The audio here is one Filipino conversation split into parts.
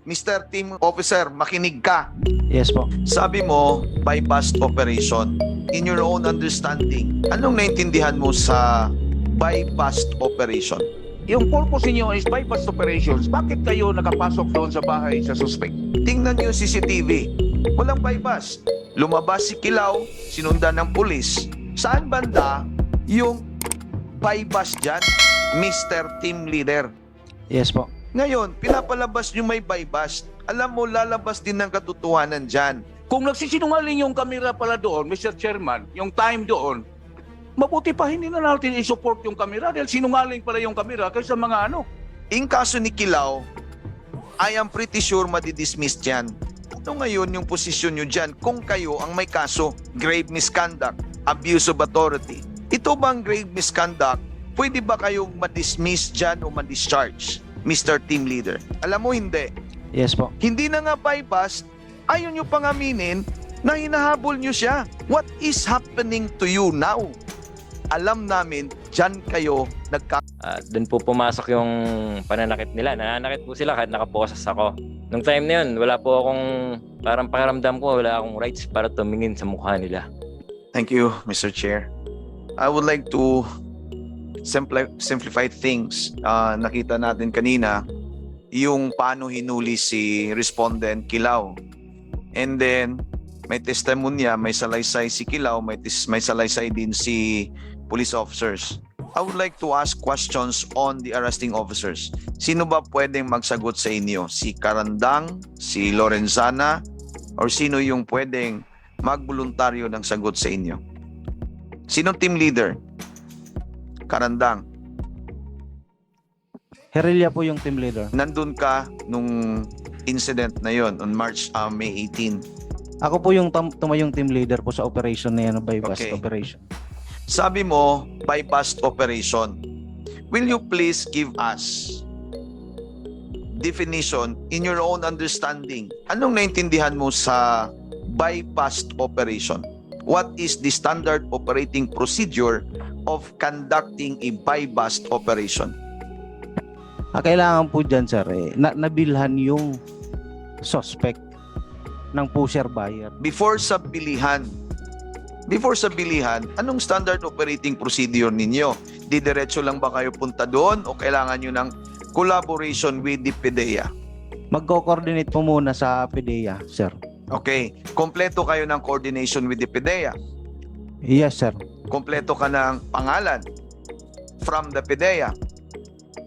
Mr. Team Officer, makinig ka. Yes po. Sabi mo, bypass operation. In your own understanding, anong naintindihan mo sa bypass operation? Yung purpose niyo is bypass operations. Bakit kayo nakapasok doon sa bahay sa suspect? Tingnan niyo yung CCTV. Walang bypass. Lumabas si Kilaw, sinundan ng pulis. Saan banda yung bypass dyan, Mr. Team Leader? Yes po. Ngayon, pinapalabas nyo may bypass. Alam mo, lalabas din ng katotohanan dyan. Kung nagsisinungaling yung kamera pala doon, Mr. Chairman, yung time doon, mabuti pa hindi na natin i-support yung kamera dahil sinungaling pala yung kamera kaysa mga ano. In kaso ni Kilaw, I am pretty sure madidismiss dyan. Ano ngayon yung posisyon nyo dyan kung kayo ang may kaso, grave misconduct, abuse of authority? Ito bang grave misconduct? Pwede ba kayong madismiss dyan o madischarge, Mr. Team Leader? Alam mo, hindi. Yes po. Hindi na nga bypass, ayaw nyo pang aminin na hinahabol nyo siya. What is happening to you now? Alam namin, dyan kayo Doon po pumasok yung pananakit nila. Nananakit po sila kahit nakaposas ako. Nung time na yun, wala po akong, parang pakiramdam ko, wala akong rights para tumingin sa mukha nila. Thank you, Mr. Chair. I would like to simplify things. Nakita natin kanina yung paano hinuli si respondent Kilaw. And then, may testimonya, may salaysay si Kilaw, may salaysay din si police officers. I would like to ask questions on the arresting officers. Sino ba pwedeng magsagot sa inyo? Si Karandang, si Lorenzana, or sino yung pwedeng magboluntaryo ng sagot sa inyo? Sinong team leader? Karandang. Herelia po yung team leader. Nandun ka nung incident na yon on May 18. Ako po yung tumayong team leader po sa operation na yan, bypass Okay. operation. Sabi mo, bypass operation. Will you please give us definition in your own understanding? Anong naintindihan mo sa bypass operation? What is the standard operating procedure of conducting a bypass operation? Kailangan po dyan, sir, nabilhan yung suspect ng pusher buyer. Before sa bilihan, anong standard operating procedure ninyo? Didiretso lang ba kayo punta doon o kailangan nyo ng collaboration with the PDEA? Magko-coordinate po muna sa PDEA, sir. Okay. Kompleto kayo ng coordination with the PDEA. Yes, sir. Kompleto ka ng pangalan from the PDEA.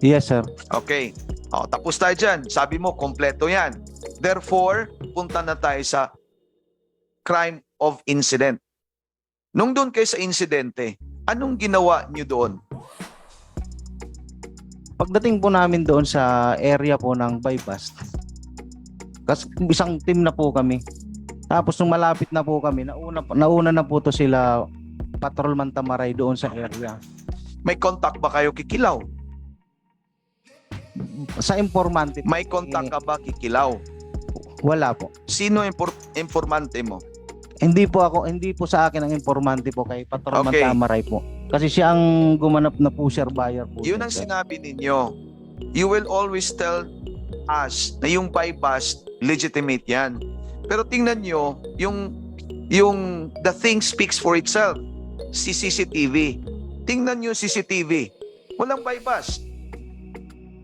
Yes, sir. Okay. O, tapos tayo dyan. Sabi mo, kompleto yan. Therefore, punta na tayo sa crime of incident. Nung doon kayo sa insidente, anong ginawa nyo doon? Pagdating po namin doon sa area po ng bypass, kasi isang team na po kami. Tapos nung malapit na po kami, nauna na po to sila patrolman Tamaray doon sa area. May contact ba kayo kikilaw? Sa informante, May contact ka ba kikilaw? wala po. Sino informante mo? Hindi po sa akin ang informante po, kay patrolman Okay. Tamaray po. Kasi siya ang gumanap na pusher buyer po. Yun ang sir. sinabi ninyo. You will always tell us na yung bypass, legitimate yan. Pero tingnan nyo, yung the thing speaks for itself. Si CCTV. Tingnan nyo CCTV. Walang bypass.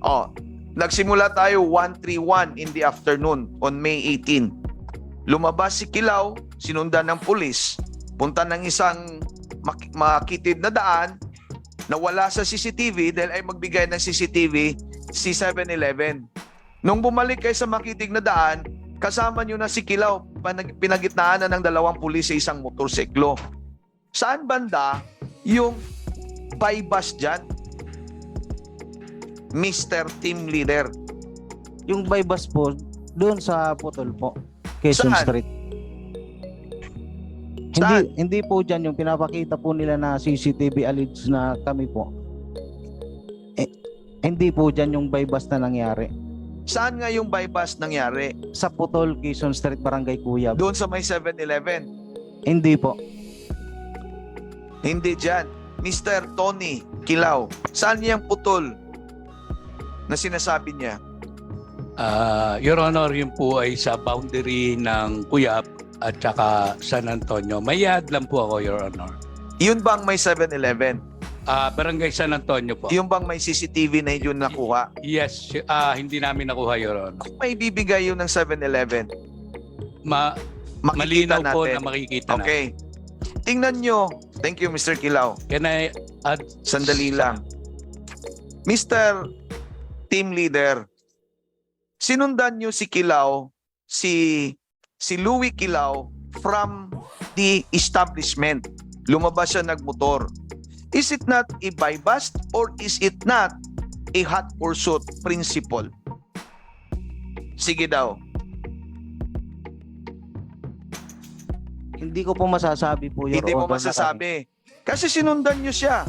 Oh, nagsimula tayo 1:31 in the afternoon on May 18. Lumabas si Kilaw, sinundan ng pulis, punta ng isang makitid na daan, nawala sa CCTV dahil ay magbigay ng CCTV si 7-Eleven. Nung bumalik kayo sa makitig na daan, kasama nyo na si Kilaw, pinagitnaan na ng dalawang pulis sa isang motorsiklo. Saan banda yung bypass dyan? Mr. Team Leader. Yung bypass po, doon sa Putol po, Quezon Saan? Street. Saan? Hindi po dyan yung pinapakita po nila na CCTV alleged na kami po. Hindi po dyan yung bypass na nangyari. Saan nga yung bypass nangyari? Sa Putol, Quezon Street, Barangay Cuyab. Doon sa may 7-Eleven. Hindi po. Hindi dyan. Mr. Tony Kilaw, saan niyang putol na sinasabi niya? Your Honor, yun po ay sa boundary ng Cuyap at saka San Antonio. Mayad lang po ako, Your Honor. Yun bang may 7-Eleven? Barangay San Antonio po. Yung bang may CCTV na yun nakuha? Yes, hindi namin nakuha, Your Honor. Kung may bibigay yun ng 7-Eleven, makikita Malinaw po natin. na makikita na. Okay. Tingnan nyo. Thank you, Mr. Kilaw. Can I add? Sandali lang. Mr. Team Leader, sinundan nyo si Kilaw, si Louie Kilaw from the establishment. Lumabas siya nagmotor. Is it not a buy bust or is it not a hot pursuit principle? Sige daw. Hindi ko po masasabi po, Your Hindi mo Honor, na masasabi. Kasi sinundan nyo siya.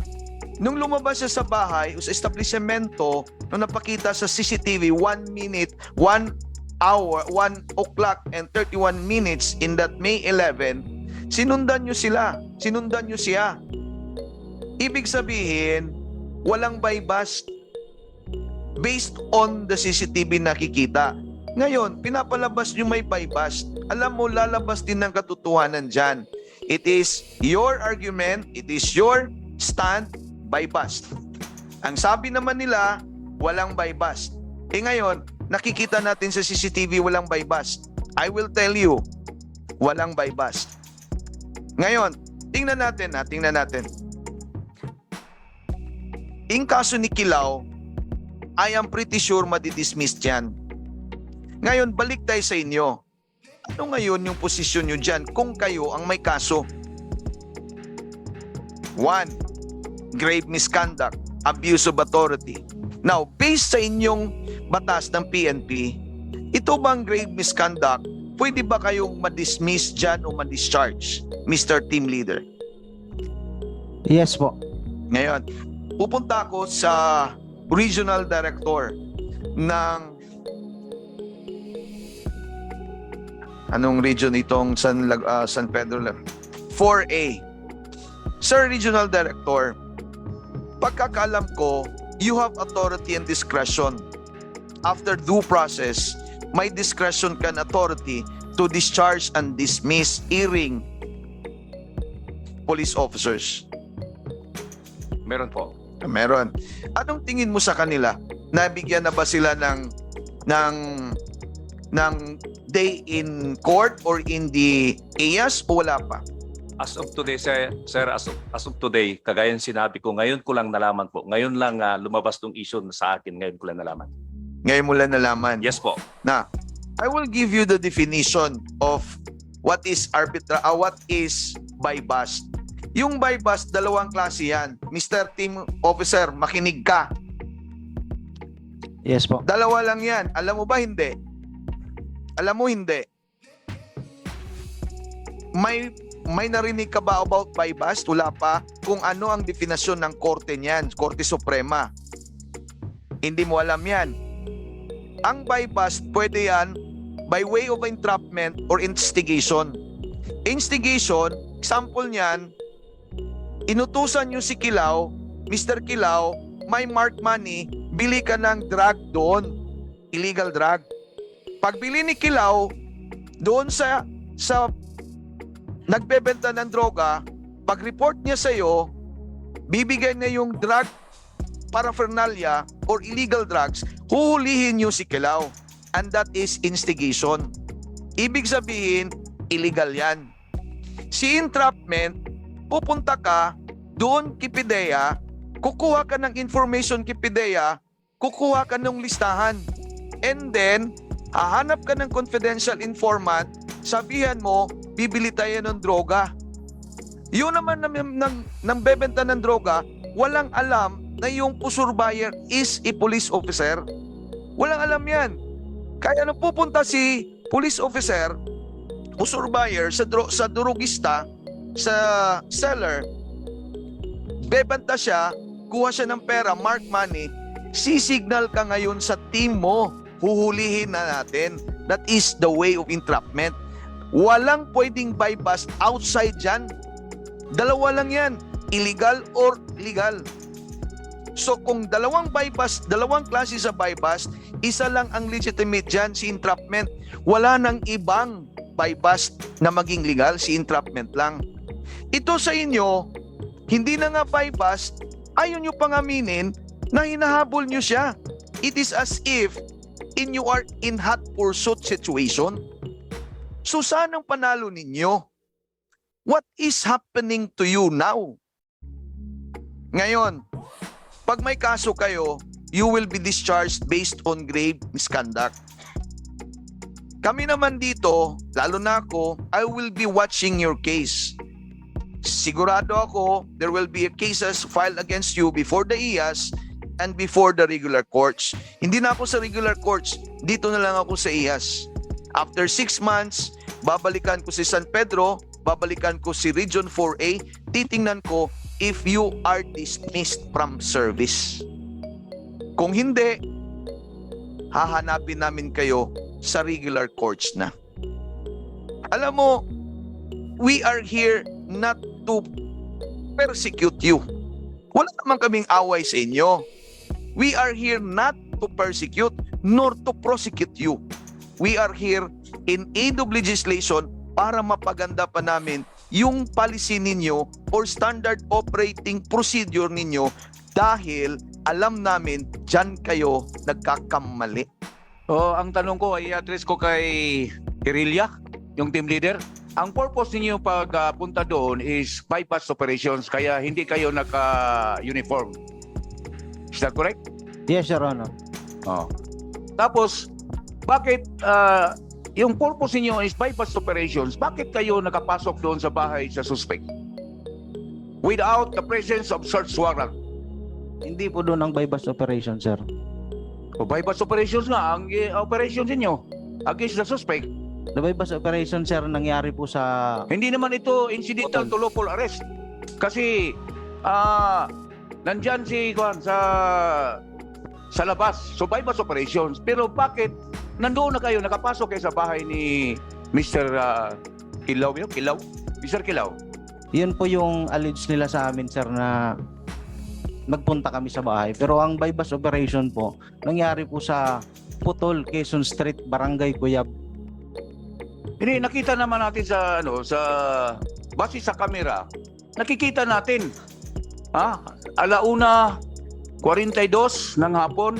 Nung lumabas siya sa bahay o sa establishmento, nung napakita sa CCTV, 1 minute, 1 hour, 1 o'clock and 31 minutes in that May 11, sinundan nyo sila. Sinundan nyo siya. Ibig sabihin, walang buy bust based on the CCTV nakikita. Ngayon, pinapalabas nyo may buy bust. Alam mo, lalabas din ng katotohanan dyan. It is your argument, it is your stand, buy bust. Ang sabi naman nila, walang buy bust. Ngayon, nakikita natin sa CCTV walang buy bust. I will tell you, walang buy bust. Ngayon, tingnan natin. In kaso ni Kilaw, I am pretty sure madidismiss yan. Ngayon, balik tayo sa inyo. Ano ngayon yung posisyon nyo dyan kung kayo ang may kaso? 1. Grave misconduct, abuse of authority. Now, based sa inyong batas ng PNP, ito bang grave misconduct, pwede ba kayong ma-dismiss dyan o ma-discharge, Mr. Team Leader? Yes po. Ngayon, pupunta ako sa Regional Director ng anong region itong San Pedro 4A. Sir Regional Director, pagkakaalam ko, you have authority and discretion. After due process, may discretion and authority to discharge and dismiss erring police officers. Meron po. Meron. Anong tingin mo sa kanila? Nabigyan na ba sila ng day in court or in the IAS o wala pa? As of today, sir, as of today, kagaya ng sinabi ko, ngayon ko lang nalaman po. Ngayon lang lumabas tong issue sa akin, ngayon ko lang nalaman. Ngayon mo lang nalaman. Yes po. Na, I will give you the definition of what is what is buy bust. Yung buy bust, dalawang klase yan. Mr. Team Officer, makinig ka. Yes po. Dalawa lang yan. Alam mo ba hindi? Alam mo hindi. May narinig ka ba about buy bust? Wala pa. Kung ano ang definasyon ng korte niyan, Korte Suprema. Hindi mo alam yan. Ang buy bust, pwede yan by way of entrapment or instigation. Instigation, example niyan, inutusan nyo si Kilaw, Mr. Kilaw, may mark money, bili ka ng drug doon. Illegal drug. Pagbili ni Kilaw, doon sa nagbebenta ng droga, pag-report niya sa iyo, bibigay niya yung drug paraphernalia or illegal drugs, huhulihin niyo si Kilaw. And that is instigation. Ibig sabihin, illegal yan. Si entrapment, pupunta ka doon kay PIDEA, kukuha ka ng information kay PIDEA, kukuha ka ng listahan. And then, hahanap ka ng confidential informant, sabihan mo, bibili tayo ng droga. Yun naman ng bebenta ng droga, walang alam na yung pusur buyer is a police officer. Walang alam yan. Kaya nung pupunta si police officer, pusur buyer sa drugista, sa seller, bebenta siya, kuha siya ng pera, mark money, sisignal ka ngayon sa team mo, huhulihin na natin. That is the way of entrapment. Walang pwedeng buy bust outside dyan. Dalawa lang yan, illegal or legal. So kung dalawang klase sa bypass, isa lang ang legitimate dyan, si entrapment. Wala nang ibang bypass na maging legal, si entrapment lang. Ito sa inyo, hindi na nga bypass, ayaw nyo pang aminin na hinahabol nyo siya. It is as if you are in hot pursuit situation. So saan ang panalo ninyo? What is happening to you now? Ngayon, pag may kaso kayo, you will be discharged based on grave misconduct. Kami naman dito, lalo na ako, I will be watching your case. Sigurado ako, there will be cases filed against you before the IAS and before the regular courts. Hindi na ako sa regular courts, dito na lang ako sa IAS. After 6 months, babalikan ko si San Pedro, babalikan ko si Region 4A, titingnan ko if you are dismissed from service. Kung hindi, hahanapin namin kayo sa regular courts na. Alam mo, we are here not to persecute you. Wala naman kaming away sa inyo. We are here not to persecute nor to prosecute you. We are here in aid of legislation para mapaganda pa namin yung policy ninyo or standard operating procedure ninyo dahil alam namin dyan kayo nagkakamali. Ang tanong ko ay i-address ko kay Guerrilla, yung team leader. Ang purpose ninyo pag punta doon is bypass operations, kaya hindi kayo naka-uniform. Is that correct? Yes, Your Honor. Tapos, bakit yung purpose niyo is bypass operations, bakit kayo nakapasok doon sa bahay sa suspect? Without the presence of search warrant. Hindi po doon ang bypass operation, sir. O bypass operations nga, ang operations niyo against the suspect. The bypass operation, sir, nangyari po sa... Hindi naman ito incidental to lawful arrest. Kasi, nandyan si Juan sa labas. So bypass operations. Pero bakit nandoon na kayo, nakapasok kayo sa bahay ni Mr. Kilaw? Kilaw? Mr. Kilaw? Yun po yung alleged nila sa amin, sir, na nagpunta kami sa bahay. Pero ang bypass operation po, nangyari po sa Putol, Quezon Street, Barangay Cuyab. Hindi, nakita naman natin sa base sa kamera, nakikita natin, alauna 42 ng hapon,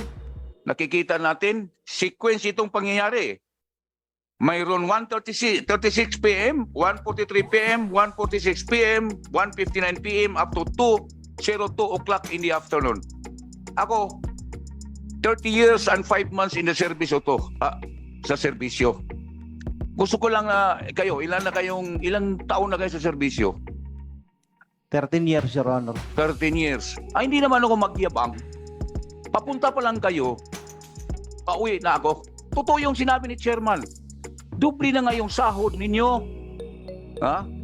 nakikita natin, sequence itong pangyayari. Mayroon 1:36 p.m., 1:43 p.m., 1:46 p.m., 1:59 p.m. up to 2:02 o'clock in the afternoon. Ako, 30 years and 5 months in the service sa serbisyo. Gusto ko lang kayo, ilang taon na kayo sa serbisyo? 13 years, Your Honor. 13 years. Hindi naman ako magyabang. Papunta pa lang kayo, pauwi na ako. Totoo yung sinabi ni Chairman. Dubli na nga yung sahod ninyo.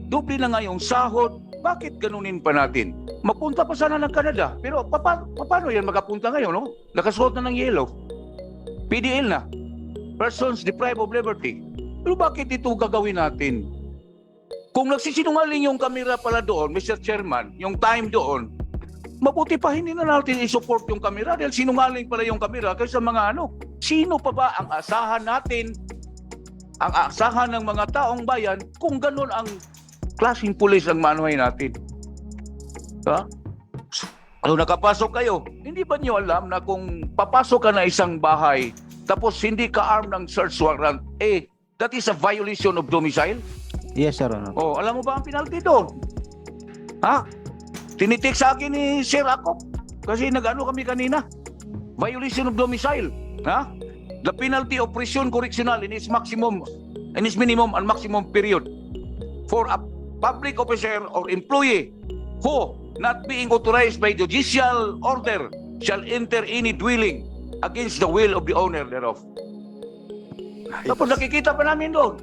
Dubli na nga yung sahod. Bakit ganunin pa natin? Mapunta pa sana ng Canada. Pero paano yan makapunta ngayon? No? Nakasuot na ng yellow. PDL na. Persons deprived of liberty. Pero bakit ito gagawin natin? Kung nagsisinungaling yung kamera pala doon, Mr. Chairman, yung time doon, mabuti pa hindi na natin i-support yung kamera dahil sinungaling pala yung kamera kaysa mga sino pa ba ang asahan natin, ang asahan ng mga taong bayan kung ganun ang klaseng pulis ang manuhay natin? Nakapasok kayo, hindi ba niyo alam na kung papasok ka na isang bahay tapos hindi ka armed ng search warrant, that is a violation of domicile? Yes, Your Honor. Alam mo ba ang penalty doon? Tinitik sa akin ni Sir Akop kasi nag-ano kami kanina. Violation of domicile. The penalty of prison correctional in its minimum and maximum period for a public officer or employee who, not being authorized by judicial order, shall enter any dwelling against the will of the owner thereof. Tapos nakikita pa namin doon.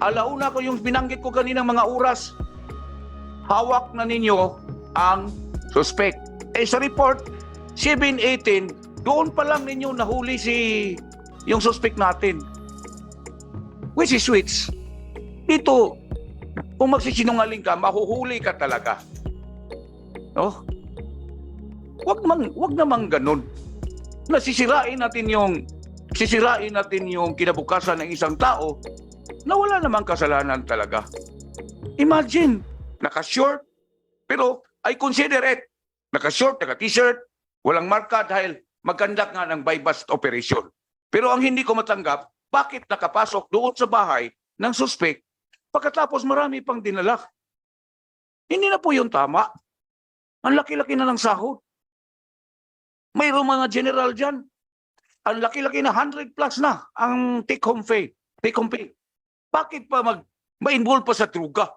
Alauna ko yung binanggit ko kaninang mga oras. Hawak na ninyo ang suspect. Sa report, 7:18, doon pa lang ninyo nahuli yung suspect natin. Which is which? Dito, kung magsisinungaling ka, mahuhuli ka talaga. Wag namang ganun. Sisirain natin yung kinabukasan ng isang tao na wala namang kasalanan talaga. Imagine, naka-short, pero I consider it. Naka-short, naka-t-shirt, walang marka dahil magkandak nga ng buy-bust operation. Pero ang hindi ko matanggap, bakit nakapasok doon sa bahay ng suspect pagkatapos marami pang dinala? Hindi na po yung tama. Ang laki-laki na ng sahod. Mayroong mga general dyan. Ang laki-laki na 100 plus na ang take-home pay. Bakit pa ma-involve pa sa druga?